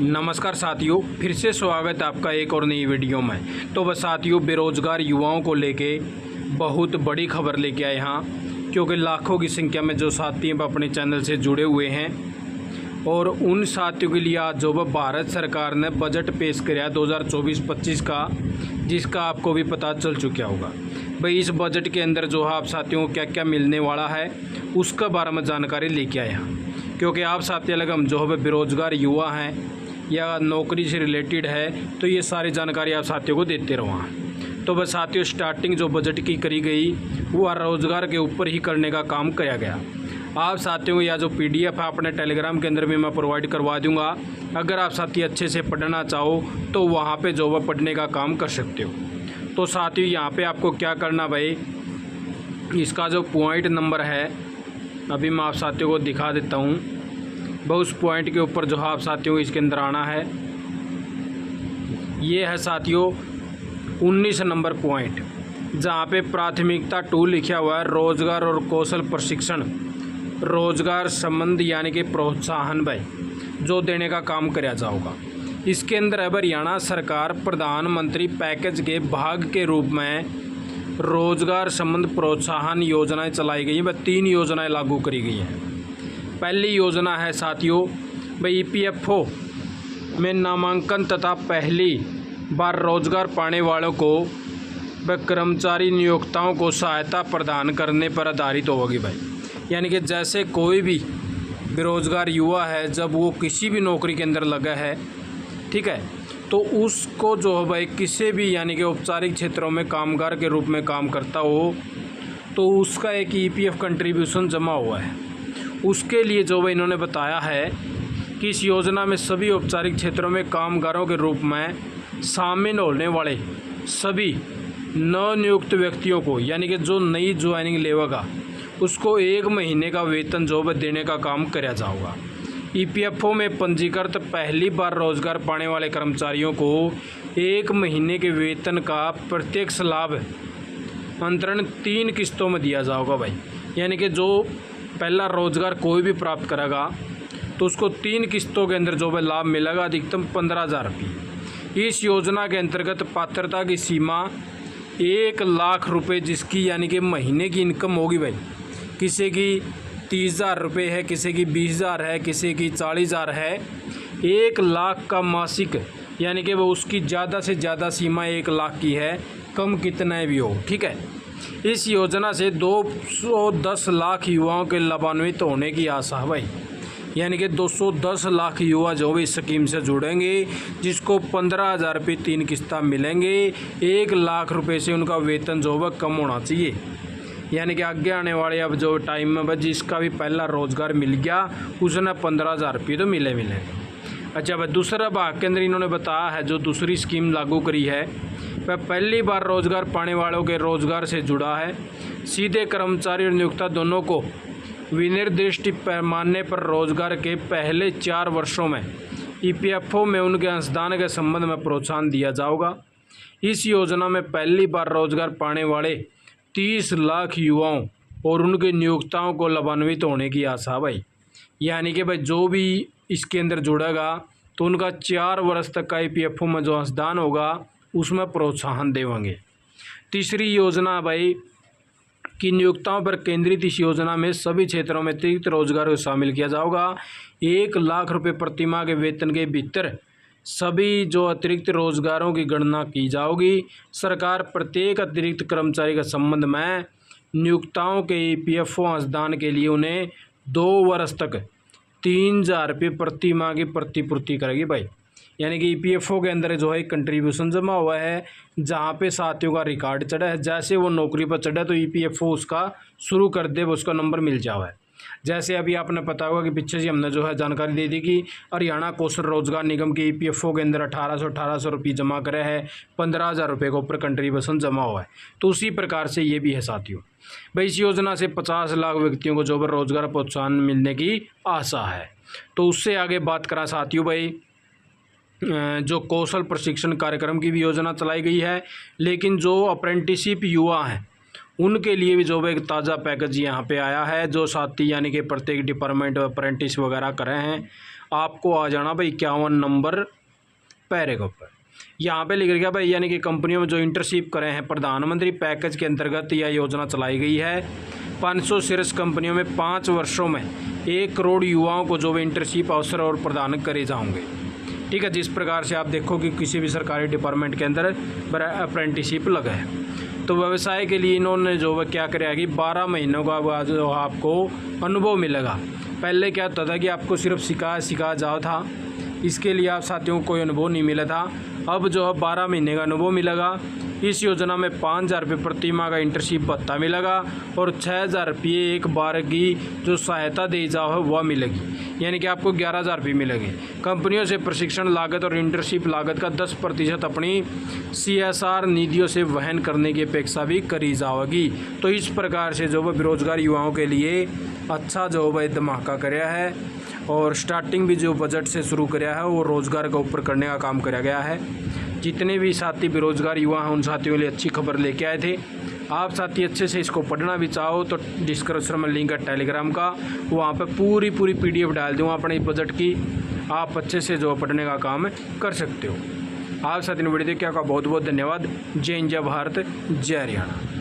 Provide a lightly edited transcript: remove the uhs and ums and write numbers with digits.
नमस्कार साथियों, फिर से स्वागत है आपका एक और नई वीडियो में। तो बस साथियों, बेरोजगार युवाओं को लेके बहुत बड़ी खबर लेके आए यहाँ, क्योंकि लाखों की संख्या में जो साथी हैं अपने चैनल से जुड़े हुए हैं और उन साथियों के लिए आज जो भारत सरकार ने बजट पेश किया 2024-25 का, जिसका आपको भी पता चल चुका होगा। भाई इस बजट के अंदर जो है आप साथियों को क्या क्या मिलने वाला है उसका बारे में जानकारी लेके आए हैं, क्योंकि आप साथी अलग हम जो है बेरोजगार युवा हैं या नौकरी से रिलेटेड है, तो ये सारी जानकारी आप साथियों को देते रहो। तो बस साथियों, स्टार्टिंग जो बजट की करी गई वो रोज़गार के ऊपर ही करने का काम किया गया। आप साथियों को यह जो पीडीएफ है अपने टेलीग्राम के अंदर भी मैं प्रोवाइड करवा दूंगा। अगर आप साथी अच्छे से पढ़ना चाहो तो वहाँ पे जो है पढ़ने का काम कर सकते हो। तो साथियों, यहाँ पे आपको क्या करना भाई, इसका जो पॉइंट नंबर है अभी मैं आप साथियों को दिखा देता हूँ। बस उस पॉइंट के ऊपर जो है आप साथियों को इसके अंदर आना है। ये है साथियों 19 नंबर पॉइंट, जहाँ पे प्राथमिकता 2 लिखा हुआ है रोजगार और कौशल प्रशिक्षण, रोजगार संबंध यानी कि प्रोत्साहन भाई जो देने का काम किया जाएगा। इसके अंदर है हरियाणा सरकार प्रधानमंत्री पैकेज के भाग के रूप में रोजगार संबंध प्रोत्साहन योजनाएं चलाई गई हैं। वह 3 योजनाएं लागू करी गई हैं। पहली योजना है साथियों भाई ईपीएफओ में नामांकन तथा पहली बार रोजगार पाने वालों को व कर्मचारी नियोक्ताओं को सहायता प्रदान करने पर आधारित होगी भाई। यानी कि जैसे कोई भी बेरोजगार युवा है, जब वो किसी भी नौकरी के अंदर लगा है, ठीक है, तो उसको जो है भाई किसी भी यानी कि औपचारिक क्षेत्रों में कामगार के रूप में काम करता हो तो उसका एक ईपीएफ कंट्रीब्यूशन जमा हुआ है। उसके लिए जो इन्होंने बताया है कि इस योजना में सभी औपचारिक क्षेत्रों में कामगारों के रूप में शामिल होने वाले सभी नवनियुक्त व्यक्तियों को, यानी कि जो नई ज्वाइनिंग लेगा उसको 1 महीने का वेतन जो है देने का काम किया जाएगा। ईपीएफओ में पंजीकृत पहली बार रोजगार पाने वाले कर्मचारियों को 1 महीने के वेतन का प्रत्यक्ष लाभ अंतरण 3 किस्तों में दिया जाएगा भाई। यानी कि जो पहला रोजगार कोई भी प्राप्त करेगा तो उसको 3 किस्तों के अंदर जो है लाभ मिलेगा, अधिकतम 15,000 रुपये। इस योजना के अंतर्गत पात्रता की सीमा 1 लाख रुपये, जिसकी यानी कि महीने की इनकम होगी भाई, किसी की 30,000 रुपये है, किसी की 20,000 है, किसी की 40,000 है। 1 लाख का मासिक, यानी कि वो उसकी ज़्यादा से ज़्यादा सीमा 1 लाख की है, कम कितना भी हो, ठीक है। इस योजना से 210 लाख युवाओं के लाभान्वित होने की आशा है भाई। यानी कि 210 लाख युवा जो भी इस स्कीम से जुड़ेंगे, जिसको 15,000 रुपये 3 किस्ता मिलेंगे। 1 लाख रुपए से उनका वेतन जो है कम होना चाहिए। यानी कि आगे आने वाले अब जो टाइम में जिसका भी पहला रोज़गार मिल गया उसने 15,000 रुपये तो मिले। अच्छा भाई, दूसरा भाग के अंदर इन्होंने बताया है जो दूसरी स्कीम लागू करी है वह पहली बार रोजगार पाने वालों के रोजगार से जुड़ा है। सीधे कर्मचारी और नियोक्ता दोनों को विनिर्दिष्ट पैमाने पर रोजगार के पहले 4 वर्षों में ईपीएफओ में उनके अंशदान के संबंध में प्रोत्साहन दिया जाएगा। इस योजना में पहली बार रोजगार पाने वाले 30 लाख युवाओं और उनके नियोक्ताओं को लाभान्वित होने की आशा भाई। यानी कि भाई जो भी इसके अंदर जुड़ेगा तो उनका 4 वर्ष तक का ईपीएफओ में जो अंशदान होगा उसमें प्रोत्साहन देंगे। तीसरी योजना भाई की नियोक्ताओं पर केंद्रित इस योजना में सभी क्षेत्रों में अतिरिक्त रोजगार को शामिल किया जाएगा। 1 लाख रुपये प्रति माह के वेतन के भीतर सभी जो अतिरिक्त रोजगारों की गणना की जाएगी। सरकार प्रत्येक अतिरिक्त कर्मचारी के संबंध में नियोक्ताओं के ईपीएफओ अंशदान के लिए उन्हें 2 वर्ष तक 3,000 रुपये प्रति माह की प्रतिपूर्ति करेगी भाई। यानी कि ईपीएफओ के अंदर जो है कंट्रीब्यूशन जमा हुआ है, जहाँ पे साथियों का रिकॉर्ड चढ़ा है। जैसे वो नौकरी पर चढ़ा तो ईपीएफओ उसका शुरू कर दे, वो उसका नंबर मिल जावा है। जैसे अभी आपने पता होगा कि पीछे से हमने जो है जानकारी दे दी कि हरियाणा कौशल रोजगार निगम के ईपीएफओ के अंदर 1800 रुपये जमा करे है, 15,000 रुपये के ऊपर कंट्रीब्यूशन जमा हुआ है। तो उसी प्रकार से ये भी है साथियों भाई। इस योजना से 50 लाख व्यक्तियों को जो है रोजगार प्रोत्साहन मिलने की आशा है। तो उससे आगे बात करा साथियों भाई, जो कौशल प्रशिक्षण कार्यक्रम की भी योजना चलाई गई है, लेकिन जो अप्रेंटिसशिप युवा हैं उनके लिए भी जो है एक ताज़ा पैकेज यहाँ पे आया है। जो साथी यानी कि प्रत्येक डिपार्टमेंट अप्रेंटिस वगैरह कर रहे हैं आपको आ जाना भाई 51 नंबर पैरे के ऊपर। यहाँ पे लिख गया भाई, यानी कि कंपनियों में जो इंटर्नशिप करे हैं प्रधानमंत्री पैकेज के अंतर्गत यह योजना चलाई गई है। 500 शीर्ष कंपनियों में 5 वर्षों में 1 करोड़ युवाओं को जो इंटर्नशिप अवसर और प्रदान करे जाएंगे। ठीक है, जिस प्रकार से आप देखो कि किसी भी सरकारी डिपार्टमेंट के अंदर अप्रेंटिसशिप लगा है, तो व्यवसाय के लिए इन्होंने जो है क्या करेगा कि 12 महीनों का बाद जो आपको अनुभव मिलेगा। पहले क्या होता था कि आपको सिर्फ सिखा जाओ था, इसके लिए आप साथियों को कोई अनुभव नहीं मिला था। अब जो है 12 महीने का अनुभव मिलेगा। इस योजना में 5,000 रुपये प्रति माह का इंटर्नशिप भत्ता मिलेगा और 6,000 रुपये एक बार की जो सहायता दी जाओ है वह मिलेगी, यानी कि आपको 11,000 रुपये मिलेंगे। कंपनियों से प्रशिक्षण लागत और इंटर्नशिप लागत का 10% अपनी CSR निधियों से वहन करने की अपेक्षा भी करी जाएगी। तो इस प्रकार से जो वह बेरोजगार युवाओं के लिए अच्छा जो वह धमाका कराया है और स्टार्टिंग भी जो बजट से शुरू कराया है वो रोज़गार के ऊपर करने का काम कराया गया है। जितने भी साथी बेरोजगार युवा हैं उन साथियों के लिए अच्छी खबर लेके आए थे। आप साथी अच्छे से इसको पढ़ना भी चाहो तो डिस्क्रिप्शन में लिंक है टेलीग्राम का, वहाँ पे पूरी PDF डाल दूँगा अपने बजट की, आप अच्छे से जो पढ़ने का काम कर सकते हो। आप साथी ने वीडियो देखने का बहुत बहुत धन्यवाद। जय हिंद, जय भारत, जय हरियाणा।